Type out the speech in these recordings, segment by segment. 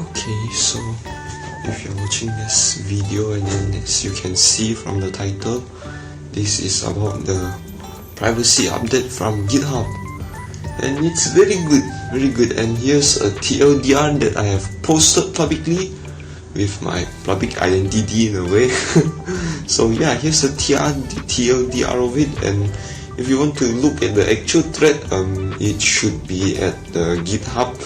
Okay, so if you're watching this video, and then as you can see from the title, this is about the privacy update from GitHub, and it's very good. And here's a TLDR that I have posted publicly with my public identity in a way. So yeah, here's the TLDR of it, and if you want to look at the actual thread, it should be at the GitHub.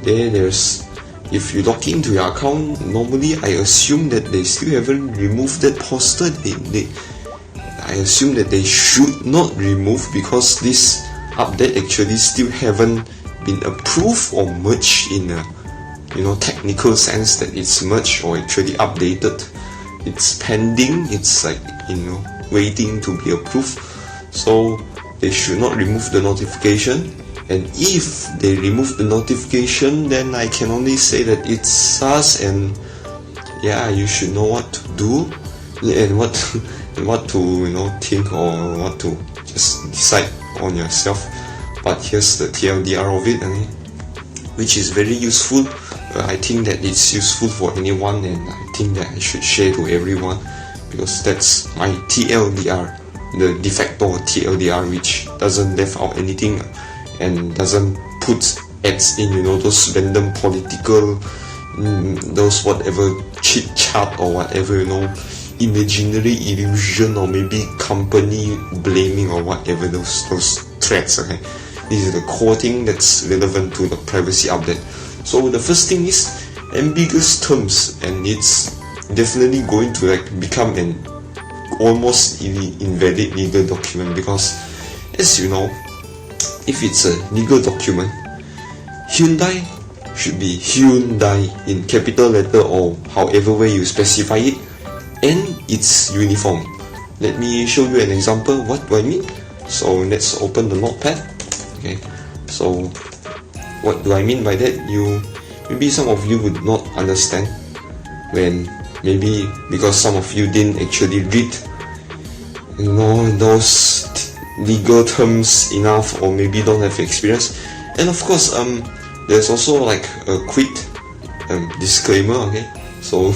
There's, if you log into your account, normally I assume that they still haven't removed that poster. I assume that they should not remove, because this update actually still haven't been approved or merged in a technical sense that it's merged or actually updated. It's pending, it's like waiting to be approved. So they should not remove the notification, and if they remove the notification, then I can only say that it's sus, and yeah, you should know what to do and what to think, or what to just decide on yourself. But here's the TLDR of it, which is very useful. I think that it's useful for anyone, and I think that I should share to everyone, because that's my TLDR, the de facto TLDR, which doesn't leave out anything and doesn't put ads in those random political, those whatever chit chat or whatever, imaginary illusion, or maybe company blaming or whatever, those threats. Okay, this is the core thing that's relevant to the privacy update. So the first thing is ambiguous terms, and it's definitely going to become an almost invalid legal document, because as you know, if it's a legal document, Hyundai should be Hyundai in capital letter or however way you specify it, and it's uniform. Let me show you an example. What do I mean? So let's open the notepad. Okay, so what do I mean by that? Maybe some of you would not understand, when maybe because some of you didn't actually read those legal terms enough, or maybe don't have experience. And of course, there's also like a quick disclaimer. Okay, so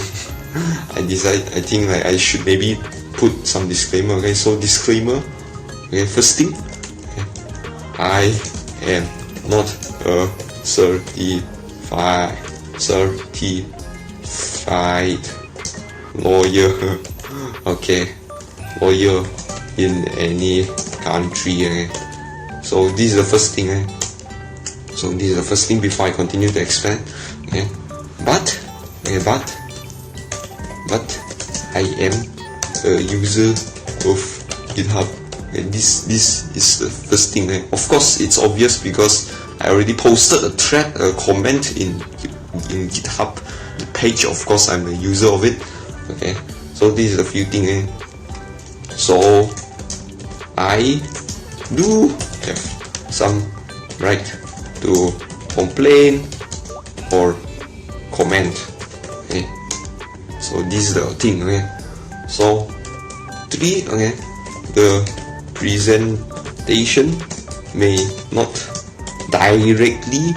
I think like I should maybe put some disclaimer. Okay, so disclaimer. Okay, first thing, I am not a certified lawyer. Okay, lawyer in any country. So this is the first thing. So this is the first thing before I continue to explain. Okay, but I am a user of GitHub. Okay, this is the first thing. Of course, it's obvious because I already posted a thread, a comment in GitHub page. Of course, I'm a user of it. Okay, so this is a few things. So I do have some right to complain or comment. Okay, so this is the thing. Okay, so 3. Okay, the presentation may not directly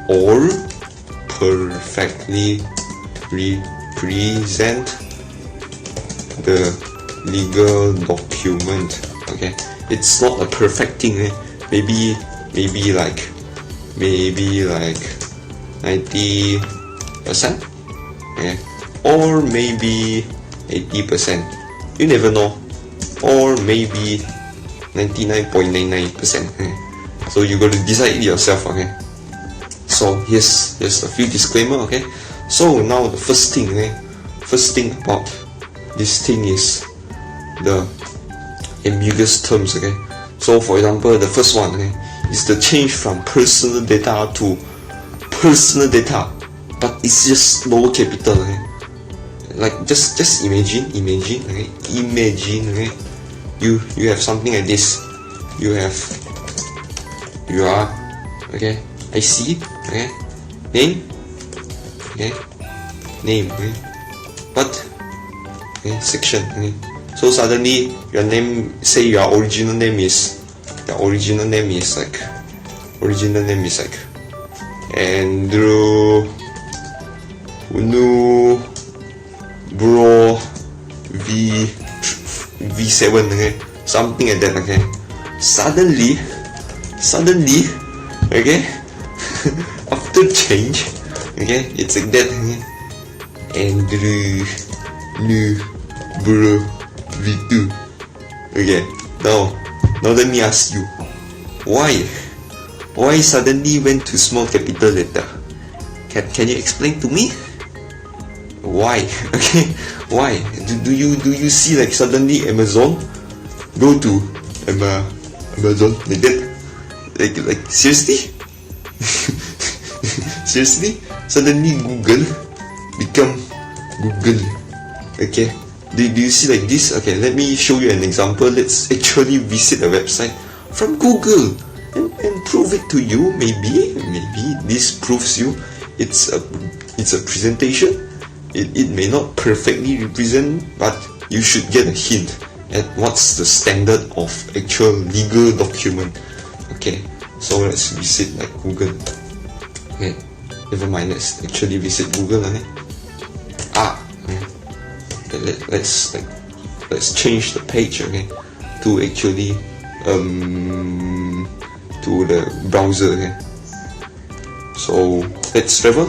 or perfectly represent the legal document. Okay, it's not a perfect thing. Maybe like 90%. Okay, or maybe 80%. You never know. Or maybe 99.99%. So you got to decide it yourself. Okay, so here's a few disclaimer. Okay, so now the first thing about this thing is the ambiguous terms. Okay, so for example, the first one is the change from personal data to personal data, but it's just lower capital. Like just imagine. Okay, you have something like this. You are okay, IC, okay, name, okay, but okay, section. Okay, so suddenly your name, say your original name is like Andrew 27, okay, something like that, okay. Suddenly, okay, after change, okay, it's like that, okay. Andrew, new, bro, V2. Okay, now let me ask you, why suddenly went to small capital letter? Can you explain to me? Why? Okay, why? Do you see like suddenly Amazon go to Amazon like that? Like seriously? Seriously? Suddenly Google become Google. Okay. Do you see like this? Okay, let me show you an example. Let's actually visit a website from Google and prove it to you. Maybe this proves you it's a presentation. It may not perfectly represent, but you should get a hint at what's the standard of actual legal document. Okay, so let's visit like Google. Okay, never mind, let's actually visit Google. Okay. Let's change the page, okay, to actually to the browser, okay. So let's travel,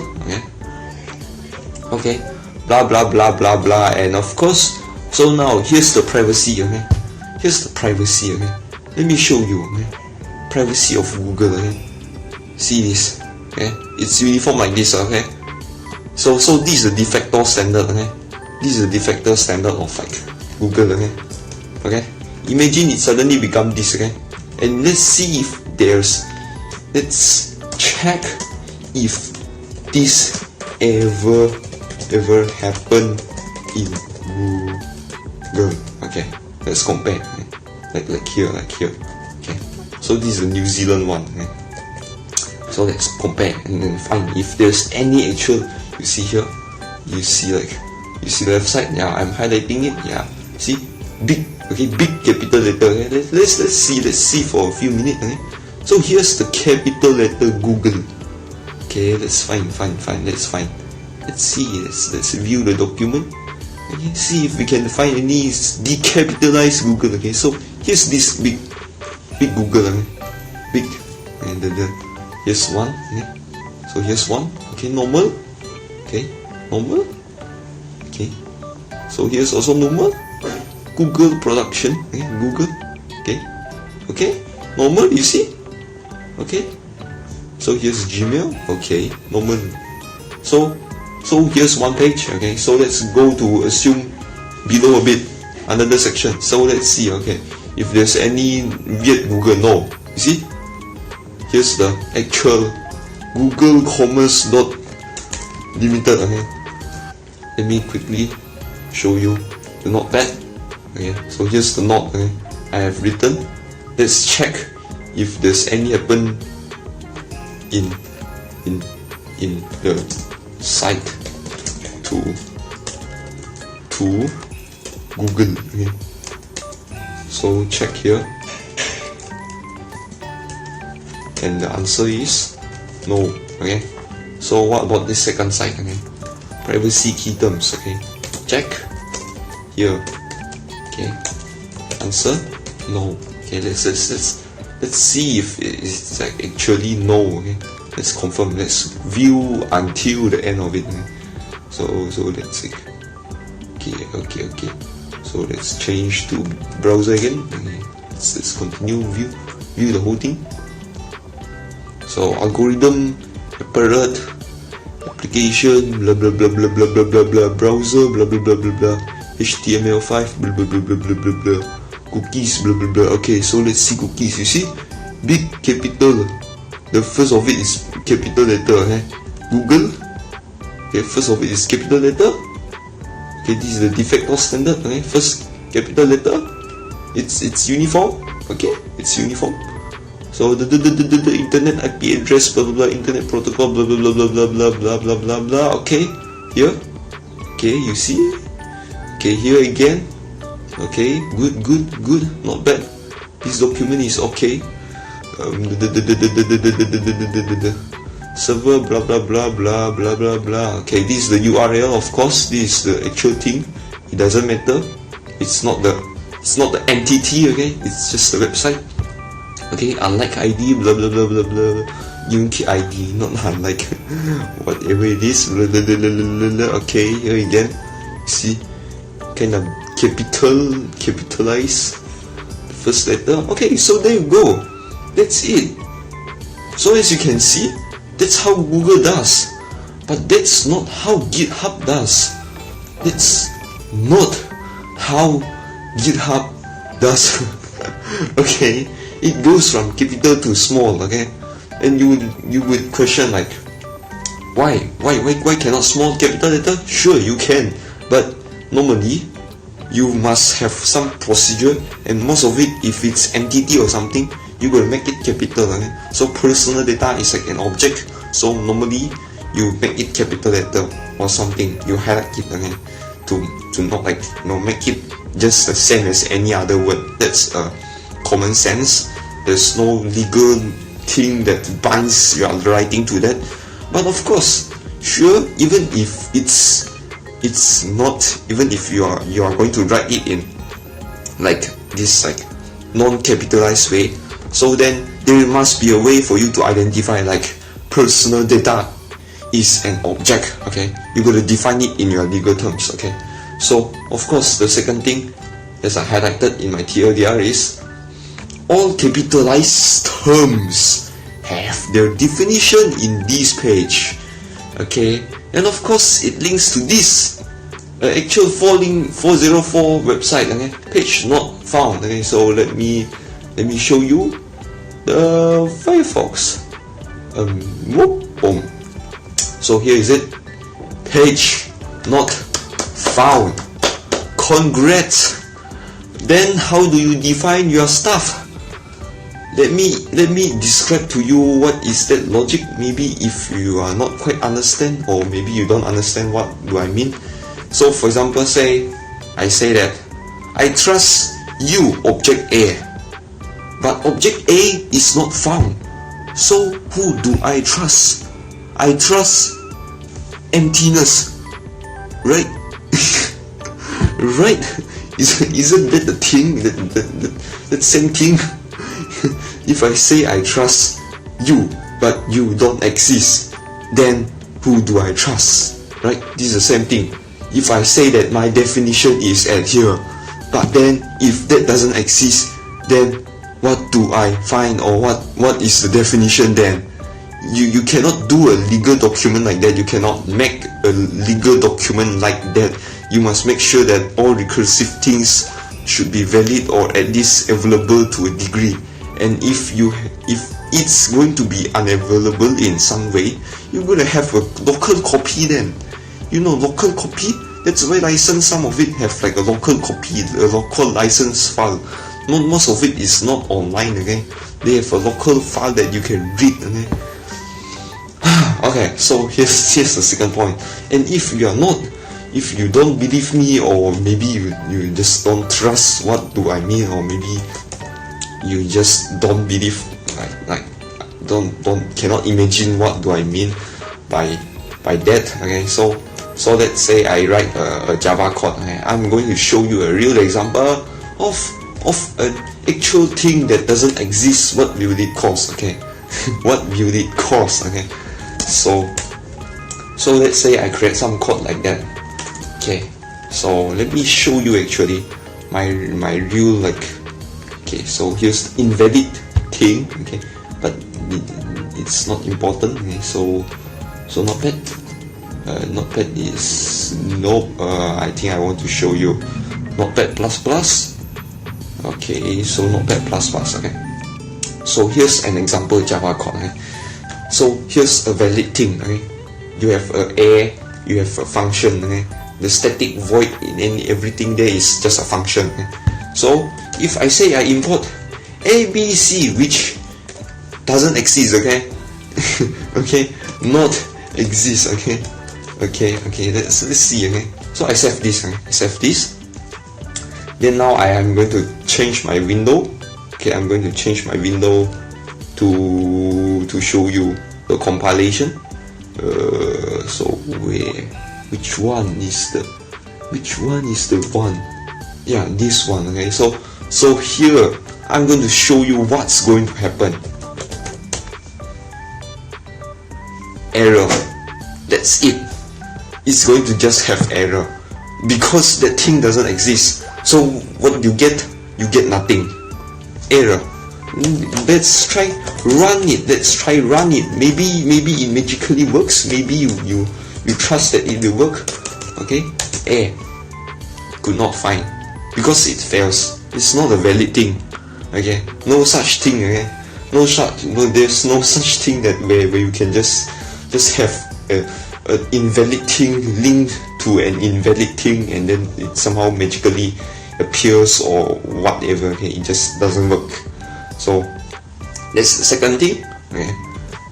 okay, blah blah blah blah blah, and of course, so now here's the privacy, okay. Let me show you, okay, privacy of Google, okay. See this, okay, it's uniform like this, okay. So this is the de facto standard, okay. This is the de facto standard of like Google, okay. Imagine it suddenly become this, okay. And let's see if let's check if this ever happened in Google. Okay, let's compare, okay? like here, okay. So this is the New Zealand one, okay? So let's compare and then find if there's any actual. You see here, you see the left side, yeah, I'm highlighting it, yeah, see, big capital letter, okay? Let's see for a few minutes, okay? So here's the capital letter Google, okay, let's find, let's see, let's view the document, okay, see if we can find any decapitalized Google, okay. So here's this big Google, okay? Big, and here's one, okay? So here's one, okay, normal, okay, normal. Okay, so here's also normal, Google production, okay, Google, okay, normal, you see, okay. So here's Gmail, okay, normal. So here's one page, okay. So let's go to assume below a bit, another section. So let's see, okay, if there's any weird Google. No, you see, here's the actual Google Commerce Limited, okay. Let me quickly show you the notepad. Okay, so here's the note, okay, I have written. Let's check if there's any happen in the site to Google. Okay, so check here, and the answer is no. Okay, so what about this second site? Okay, privacy key terms, okay, check here, okay, answer no. Okay, let's see if it's like actually no, okay. Let's confirm, let's view until the end of it, okay? So let's see, okay, so let's change to browser again, okay. Let's continue view the whole thing. So algorithm, apparat, application, blah blah blah blah blah blah blah blah, browser, blah blah blah blah blah, HTML5, blah blah blah blah blah blah blah, cookies, blah blah blah. Okay, so let's see cookies. You see, big capital. The first of it is capital letter, okay? Google. Okay, first of it is capital letter. Okay, this is the de facto standard. Okay, first capital letter. It's uniform. Okay, it's uniform. So the internet IP address, blah blah blah, internet protocol, blah blah blah blah blah blah blah blah blah blah. Okay, here. Okay, you see. Okay, here again. Okay, good, not bad. This document is okay. Server, blah blah blah blah blah blah blah. Okay, this is the URL. Of course, this is the actual thing. It doesn't matter. It's not the It's not the entity, okay? It's just the website. Okay, unlike ID, blah blah blah blah blah. Unique ID, not unlike whatever it is. Blah, blah, blah, blah, blah, blah. Okay, here again. See, kind of capitalize the first letter. Okay, so there you go. That's it. So as you can see, that's how Google does. But that's not how GitHub does. That's not how GitHub does. Okay, it goes from capital to small. Okay, and you would question like, why cannot small capital letter? Sure, you can, but normally you must have some procedure, and most of it, if it's entity or something, you gotta make it capital. Okay? So personal data is like an object, so normally you make it capital letter or something. You highlight it, okay? To not like, make it just the same as any other word. That's common sense. There's no legal thing that binds your writing to that. But of course, sure, even if it's not, even if you are going to write it in like this, like non-capitalized way, so then there must be a way for you to identify like personal data is an object. Okay, you gotta define it in your legal terms. Okay, so of course the second thing, as I highlighted in my TLDR, is all capitalized terms have their definition in this page. Okay, and of course it links to this actual 404 website. Okay, page not found. Okay, so let me show you the Firefox. Boom. So here is it. Page not found. Congrats. Then how do you define your stuff? Let me describe to you what is that logic. Maybe if you are not quite understand, or maybe you don't understand what do I mean. So for example, I say that I trust you, object A, but object A is not found. So who do I trust? I trust emptiness, right? Right? Isn't that the thing, that same thing? If I say I trust you, but you don't exist, then who do I trust? Right? This is the same thing. If I say that my definition is at here, but then if that doesn't exist, then what do I find, or what is the definition then? You cannot do a legal document like that. You cannot make a legal document like that. You must make sure that all recursive things should be valid, or at least available to a degree. And if it's going to be unavailable in some way, you're going to have a local copy then. You know, local copy, that's why license, some of it have like a local copy, a local license file. Most of it is not online. Okay, they have a local file that you can read. Okay. Okay, so here's the second point. And if you don't believe me, or maybe you just don't trust what do I mean, or maybe you just don't believe, cannot imagine what do I mean by that. Okay, so let's say I write a Java code. Okay? I'm going to show you a real example of an actual thing that doesn't exist. What will it cost? Okay, what will it cost? Okay, so let's say I create some code like that. Okay, so let me show you actually my real, like, okay, so here's the invalid thing. Okay, but it's not important. Okay, so notepad. Notepad is nope. I think I want to show you Notepad++. Okay, so Notepad++. Okay, so here's an example Java code. Okay, so here's a valid thing. Okay, you have a, you have a function. Okay, the static void in everything there is just a function. Okay? So if I say I import ABC, which doesn't exist. Okay, okay, not exist. Okay, let's see. Okay, so I save this. I save this. Then now I am going to change my window. Okay, I'm going to change my window to show you the compilation. So which one is the one yeah, this one. Okay, so here I'm going to show you what's going to happen. Error. That's it. It's going to just have error because that thing doesn't exist. So what you get? You get nothing. Error. Let's try run it. Maybe it magically works. Maybe you trust that it will work. Okay. Could not find because it fails. It's not a valid thing. Okay. No such thing. Okay. There's no such thing that where you can just have an invalid thing linked to an invalid thing and then it somehow magically appears or whatever. Okay, it just doesn't work. So that's the second thing. Okay,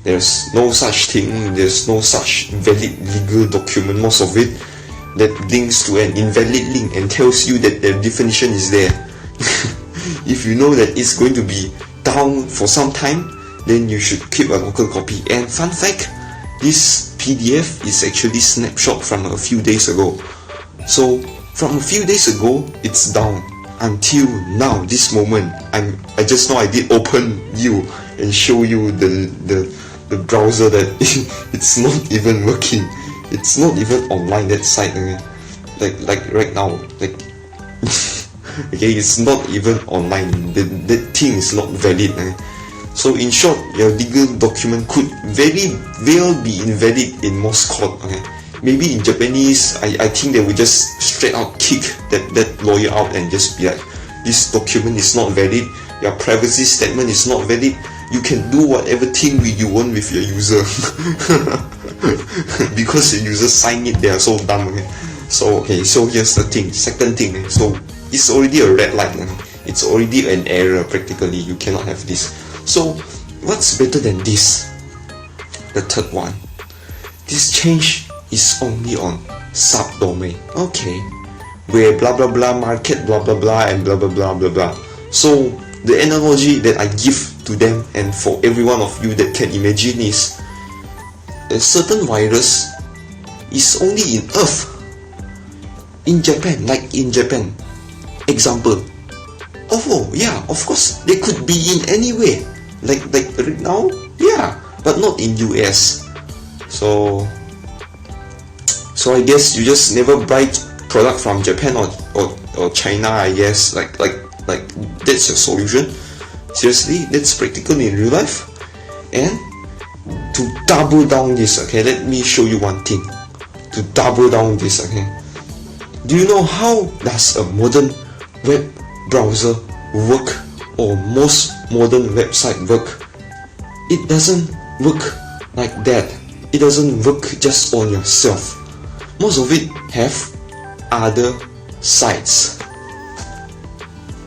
there's no such thing. There's no such valid legal document. Most of it that links to an invalid link and tells you that the definition is there. If you know that it's going to be down for some time, then you should keep a local copy. And fun fact, this PDF is actually snapshot from a few days ago. So from a few days ago, it's down until now. This moment, I just know I did open you and show you the browser that it's not even working. It's not even online, that site. Okay? Like right now, like okay, it's not even online. That thing is not valid. Okay? So in short, your legal document could very well be invalid in most court. Okay, maybe in Japanese, I think they would just straight out kick that lawyer out and just be like, this document is not valid. Your privacy statement is not valid. You can do whatever thing you want with your user because the user signed it. They are so dumb. Okay? So here's the thing. Second thing. So it's already a red light. It's already an error practically. You cannot have this. So what's better than this? The third one. This change is only on subdomain. Okay, where blah blah blah market blah blah blah and blah blah blah blah blah. So the analogy that I give to them and for every one of you that can imagine is a certain virus is only in Earth. In Japan, like in Japan. Example. Oh yeah, of course they could be in anywhere. Like right now, yeah, but not in US. So I guess you just never buy product from Japan or China. I guess like that's your solution. Seriously, that's practical in real life. And to double down this, okay, let me show you one thing. To double down this, okay, do you know how does a modern web browser work, or most modern website work? It doesn't work like that. It doesn't work just on yourself. Most of it have other sites.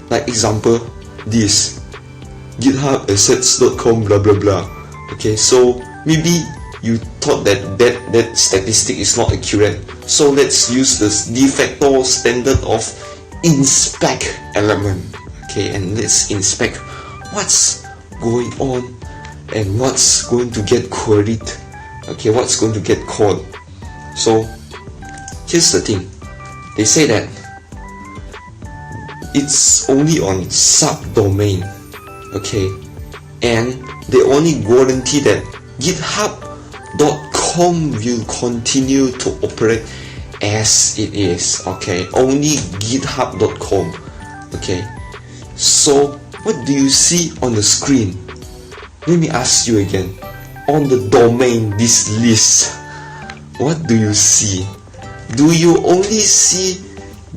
Like example, this github.assets.com blah blah blah. Okay, so maybe you thought that statistic is not accurate. So let's use this de facto standard of inspect element. Okay, and let's inspect what's going on and what's going to get queried. Okay, what's going to get called. So here's the thing. They say that it's only on subdomain. Okay, and they only guarantee that github.com will continue to operate as it is. Okay, only github.com. Okay, so what do you see on the screen? Let me ask you again. On the domain, this list, what do you see? Do you only see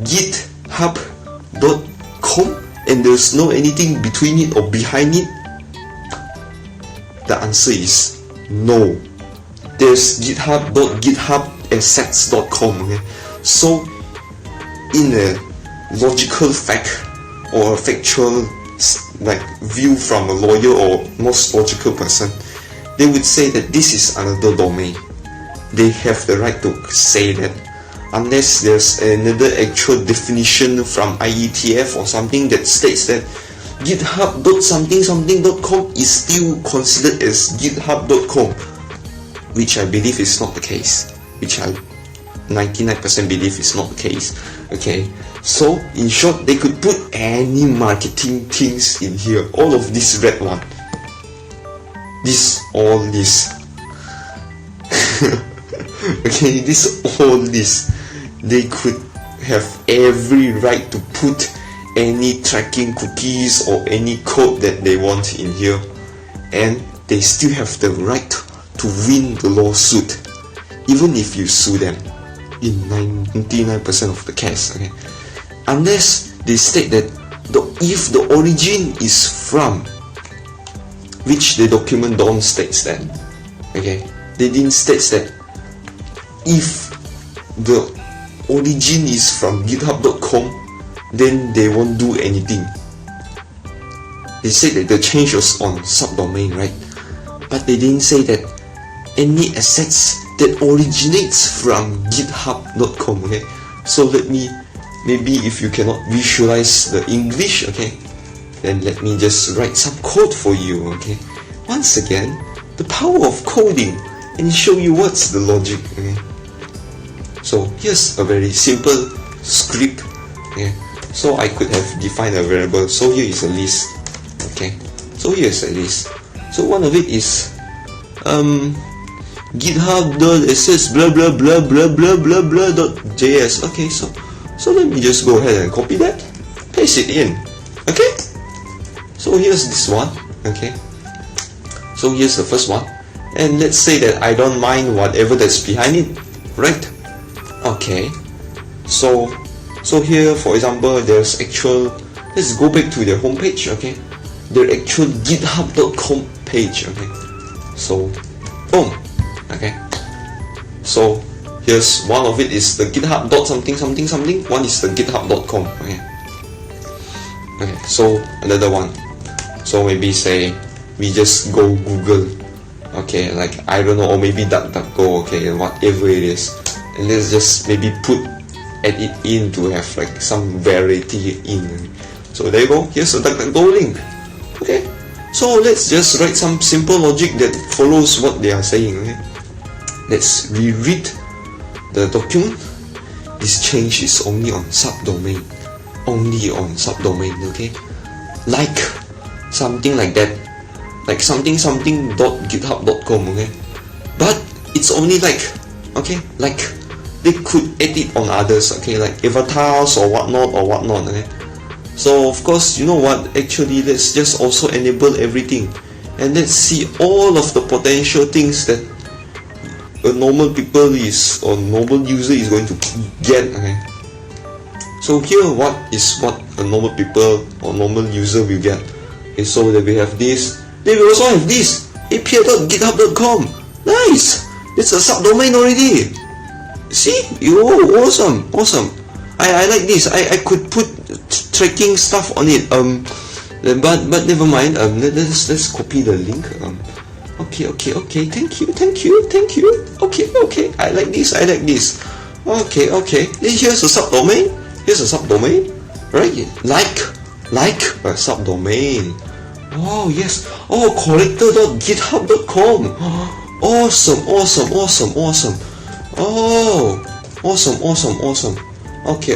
github.com and there's no anything between it or behind it? The answer is no. There's github.githubassets.com. Okay? So in a logical fact or a factual like view from a lawyer or most logical person, they would say that this is another domain. They have the right to say that, unless there's another actual definition from IETF or something that states that github.something.com is still considered as github.com, which I believe is not the case, which I 99% believe it's not the case. Okay, so in short, they could put any marketing things in here. All of this red one, all this. Okay, all this. They could have every right to put any tracking cookies or any code that they want in here, and they still have the right to win the lawsuit, even if you sue them in 99% of the case. Okay, unless they state that if the origin is from, which the document don't state that. Okay, they didn't state that if the origin is from github.com, then they won't do anything. They said that the change was on subdomain, right? But they didn't say that any assets that originates from github.com. Okay, so maybe if you cannot visualize the English, okay, then let me just write some code for you. Okay, once again, the power of coding, and show you what's the logic. Okay, so here's a very simple script. Okay, so I could have defined a variable. So here is a list. Okay, so here's a list. So one of it is github.ss blah blah blah blah blah blah blah.js. Okay, so let me just go ahead and copy that, paste it in. Okay, so here's this one. Okay, so here's the first one, and let's say that I don't mind whatever that's behind it, right? Okay, so here, for example, there's actual, let's go back to their homepage. Okay, their actual github.com page. Okay, so boom. Okay, so here's one of it is the github.something something something, one is the github.com. Okay, so another one, so maybe say we just go Google, okay, like I don't know, or maybe DuckDuckGo, okay, whatever it is, and let's just maybe edit in to have like some variety in. So there you go, here's a DuckDuckGo link. Okay, so let's just write some simple logic that follows what they are saying. Okay, let's reread the document. This change is only on subdomain, okay, like something like that, like something .github.com. okay, but it's only like, okay, like they could edit on others, okay, like avatars or whatnot. Okay, so of course, you know what, actually let's just also enable everything, and let's see all of the potential things that a normal normal user is going to get. Okay, so here what a normal people or normal user will get. Okay, so that we have this, then we also have this api.github.com. Nice, it's a subdomain already. See, awesome. I like this. I could put tracking stuff on it. But never mind. Let's copy the link. Okay. Thank you. Okay. I like this. Okay. Here's a subdomain. Right? Like a subdomain. Oh yes. Oh, collector.github.com. Awesome. Oh, awesome. Okay.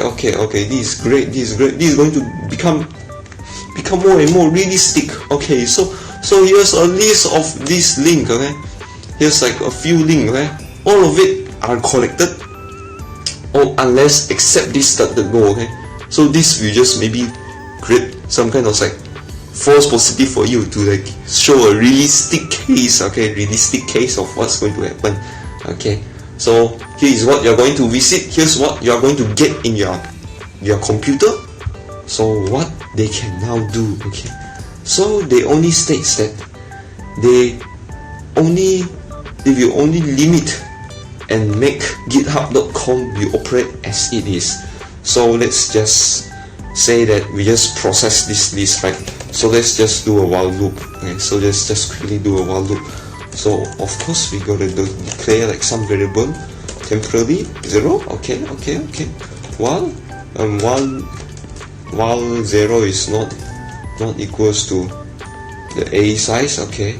This is great. This is going to become more and more realistic. Okay, so here's a list of this link. Okay, here's like a few links. Okay, all of it are collected, or unless except this DuckDuckGo. Okay, so this will just maybe create some kind of like false positive for you to like show a realistic case. Okay, realistic case of what's going to happen. Okay, so here is what you're going to visit. Here's what you're going to get in your computer. So what they can now do. Okay, so they only states that they will only limit and make github.com will operate as it is. So let's just say that we just process this list, right? So let's just do a while loop. Okay, so let's just quickly do a while loop. So of course we gotta declare like some variable temporarily 0. Okay. While 0 is not equals to the a size. Okay,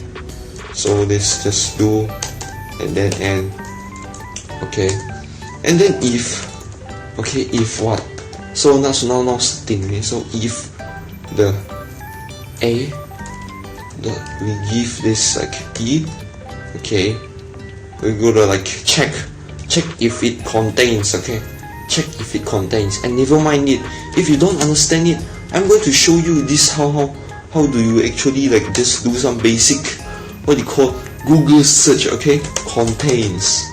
so let's just do and then end. Okay, And then if what? So now setting, okay? So if the a we give this like e, okay, we go to like check if it contains, okay, check if it contains, and never mind it. If you don't understand it, I'm going to show you this how do you actually like just do some basic what you call Google search, okay? Contains.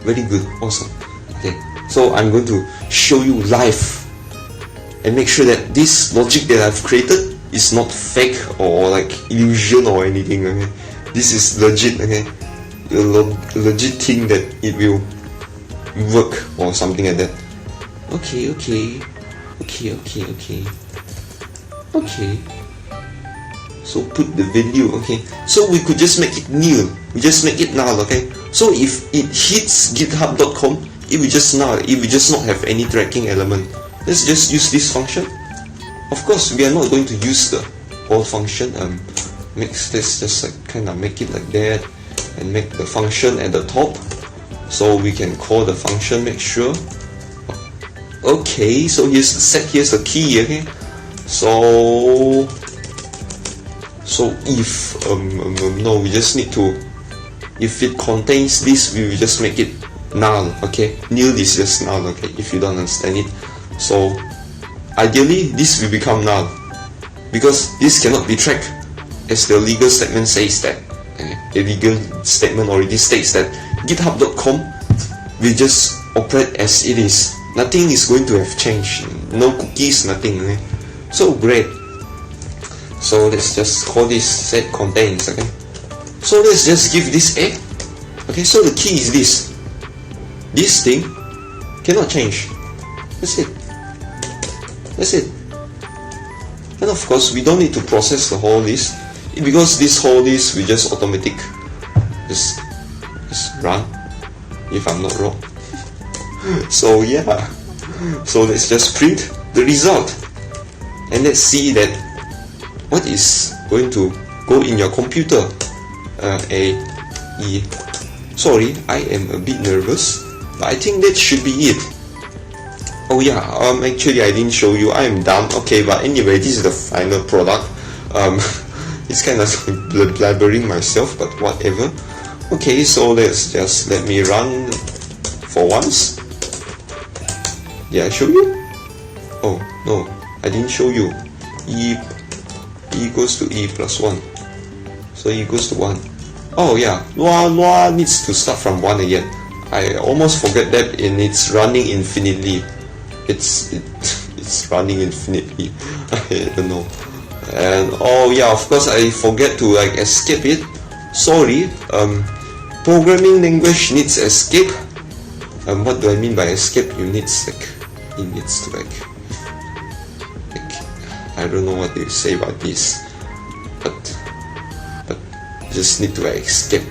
Very good, awesome. Okay, so I'm going to show you live and make sure that this logic that I've created is not fake or like illusion or anything, okay? This is legit, okay? A legit thing that it will work or something like that. Okay. So put the value, okay? So we could just make it nil. We just make it null, okay? So if it hits github.com, it will just null. It will just not have any tracking element. Let's just use this function. Of course, we are not going to use the whole function. Let's just like kind of make it like that, and make the function at the top. So we can call the function. Make sure. Okay. So here's the key. Okay. So if no, we just need to. If it contains this, we will just make it null. Okay. Nil is just null. Okay. If you don't understand it. So ideally this will become null because this cannot be tracked, as the legal statement says that. The legal statement already states that github.com will just operate as it is. Nothing is going to have changed. No cookies, nothing. Okay? So great. So let's just call this set contains. Okay. So let's just give this a. Okay. So the key is this. This thing cannot change. That's it. And of course we don't need to process the whole list, because this whole list we just automatic just run, if I'm not wrong. So yeah, so let's just print the result, and let's see that what is going to go in your computer. Sorry, I am a bit nervous, but I think that should be it. Oh yeah, actually I didn't show you. I am dumb. Okay, but anyway, this is the final product. It's kind of blabbering myself, but whatever. Okay, so let me run for once. Did I show you? Oh no, I didn't show you. E equals to e plus 1. So e equals to 1. Oh yeah, Towa needs to start from 1 again. I almost forget that, and it's running infinitely. It's running infinitely. I don't know. And oh yeah, of course I forget to like escape it. Sorry. Programming language needs escape. What do I mean by escape? It needs to like I don't know what you say about this, but just need to like escape.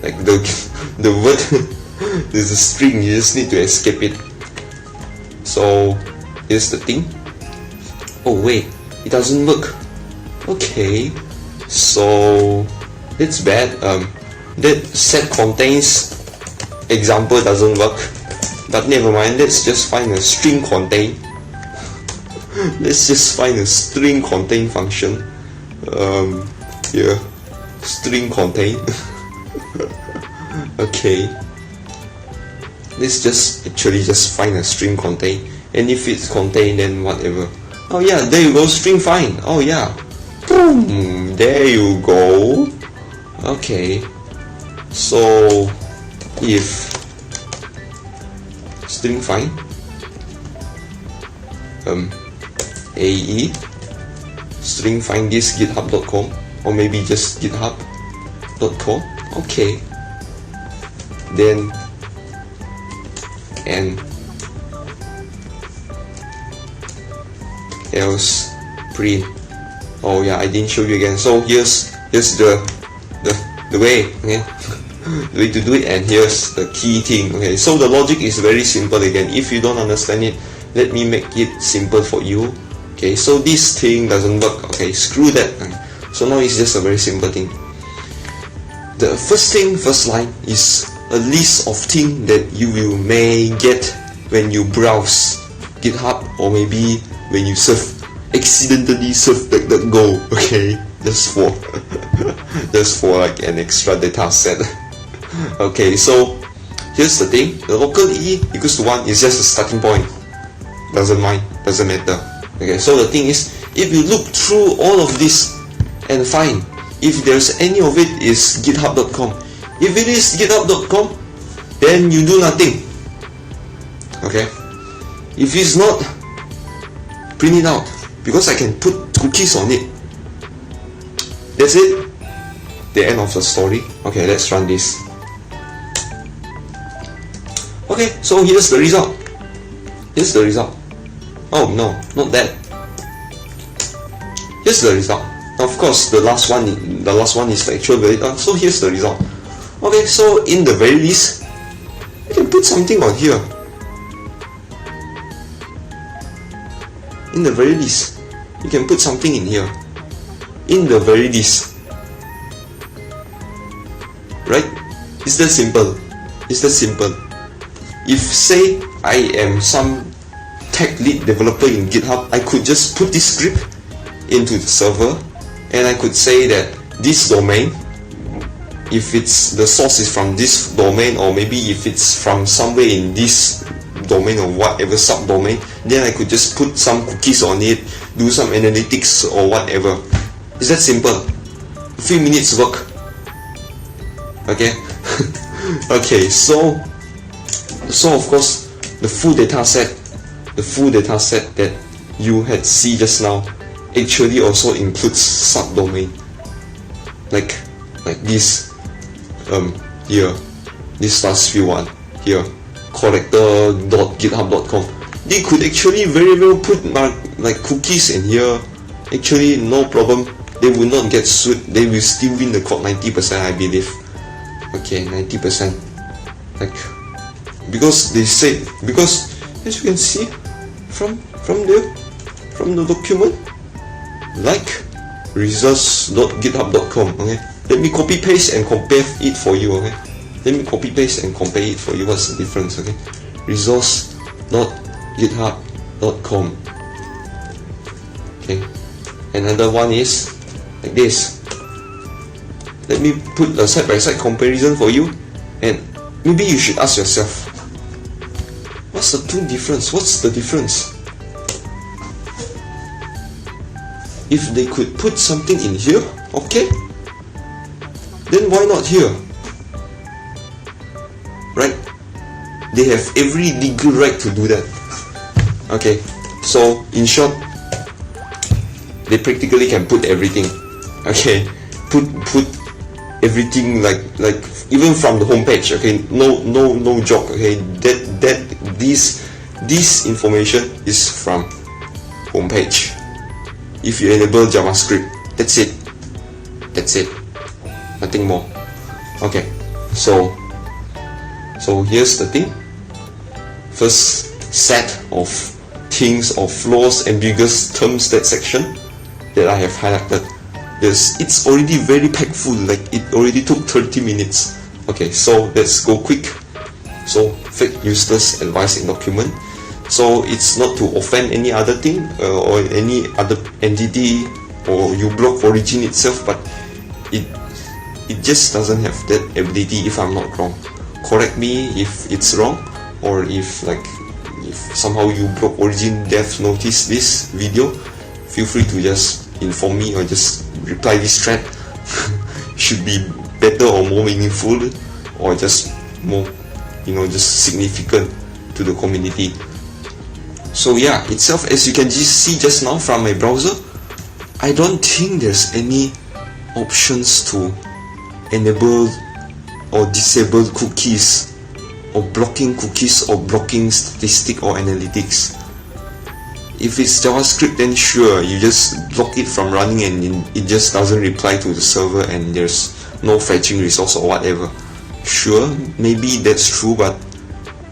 Like the word there's a string, you just need to escape it. So here's the thing. Oh wait, it doesn't work. Okay, so it's bad. That set contains example doesn't work, but never mind. Let's just find a string contain. Let's just find a string contain function. Here, string contain. Okay. Let's just find a string contain, and if it's contained, then whatever. Oh yeah, there you go, string find. Oh yeah, boom, there you go. Okay, so if string find AE string find this github.com, or maybe just github.com. Okay, then and else print. Oh yeah, I didn't show you again. So here's the way, okay? The way to do it, and here's the key thing. Okay, so the logic is very simple again. If you don't understand it, let me make it simple for you. Okay, so this thing doesn't work. Okay, screw that. So now it's just a very simple thing. the first line is a list of things that you may get when you browse GitHub, or maybe when you accidentally surf DuckDuckGo, okay, just for like an extra data set. Okay, so here's the thing, the local E equals to 1 is just a starting point, doesn't matter. Okay, so the thing is, if you look through all of this and find if there's any of it is github.com, if it is github.com, then you do nothing. Okay, if it's not, print it out, because I can put cookies on it. That's it, the end of the story. Okay, let's run this. Okay, so here's the result. Oh no, not that. Here's the result. Of course, the last one is the actual data. So here's the result. Okay, so in the very least, you can put something on here. In the very least, you can put something in here. In the very least, right? It's that simple. If say I am some tech lead developer in GitHub, I could just put this script into the server, and I could say that this domain, if it's the source is from this domain, or maybe if it's from somewhere in this domain or whatever subdomain, then I could just put some cookies on it, do some analytics or whatever. It's that simple. A few minutes work. Okay. Okay, so of course the full data set that you had seen just now actually also includes subdomain, like this here, this last few one here, collector.github.com. They could actually very well put like cookies in here. Actually, no problem. They will not get sued. They will still win the court 90%, I believe. Okay, 90%. Like, because they said, because as you can see from the document, like results.github.com. Okay, let me copy paste and compare it for you. Okay, let me copy paste and compare it for you. What's the difference? Okay, results.github.com. Okay, another one is like this. Let me put a side-by-side comparison for you, and maybe you should ask yourself, what's the two difference? What's the difference? If they could put something in here, okay, then why not here? Right? They have every legal right to do that. Okay, so in short, they practically can put everything. Okay, put everything, like even from the homepage. Okay, no joke. Okay, that this information is from homepage. If you enable JavaScript, that's it, nothing more. Okay, so here's the thing. First set of things or flaws, ambiguous terms, that section that I have highlighted. It's already very packed full, like it already took 30 minutes. Okay, so let's go quick. So fake useless advice in document. So it's not to offend any other thing or any other entity, or you block origin itself, but it just doesn't have that ability. If I'm not wrong, correct me if it's wrong, or if somehow you block origin dev notice this video, feel free to just inform me or just reply this thread. Should be better or more meaningful, or just more, just significant to the community. So yeah, itself, as you can just see just now from my browser, I don't think there's any options to enable or disable cookies, or blocking cookies, or blocking statistic or analytics. If it's JavaScript, then sure, you just block it from running and it just doesn't reply to the server and there's no fetching resource or whatever. Sure, maybe that's true, but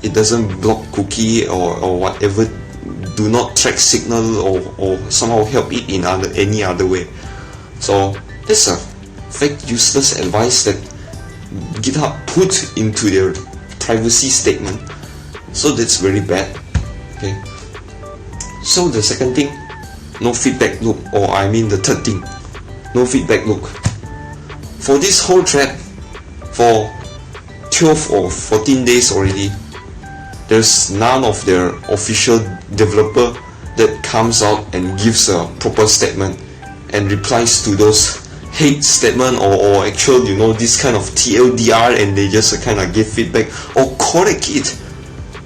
it doesn't block cookie or whatever, do not track signal or somehow help it in any other way. So that's a fake useless advice that GitHub put into their privacy statement. So that's very bad. Okay. So the second thing, no feedback loop, or I mean the third thing, no feedback loop. For this whole thread, for 12 or 14 days already, there's none of their official developer that comes out and gives a proper statement and replies to those hate statement or actual, you know, this kind of TLDR, and they just kind of give feedback or correct it.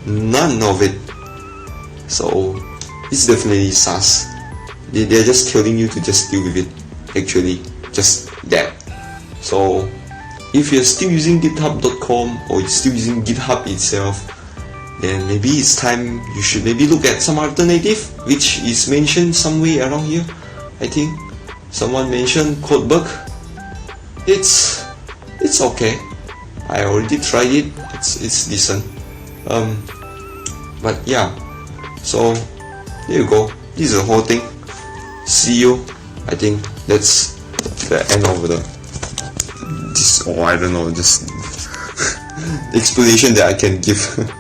None of it. So it's definitely sus. They're just telling you to just deal with it. Actually, just that. So if you're still using github.com or you're still using GitHub itself, then maybe it's time you should maybe look at some alternative, which is mentioned somewhere around here. I think someone mentioned Codebug. It's okay. I already tried it. It's decent. But yeah. So there you go. This is the whole thing. See you. I think that's the end of this. Oh, I don't know. Just explanation that I can give.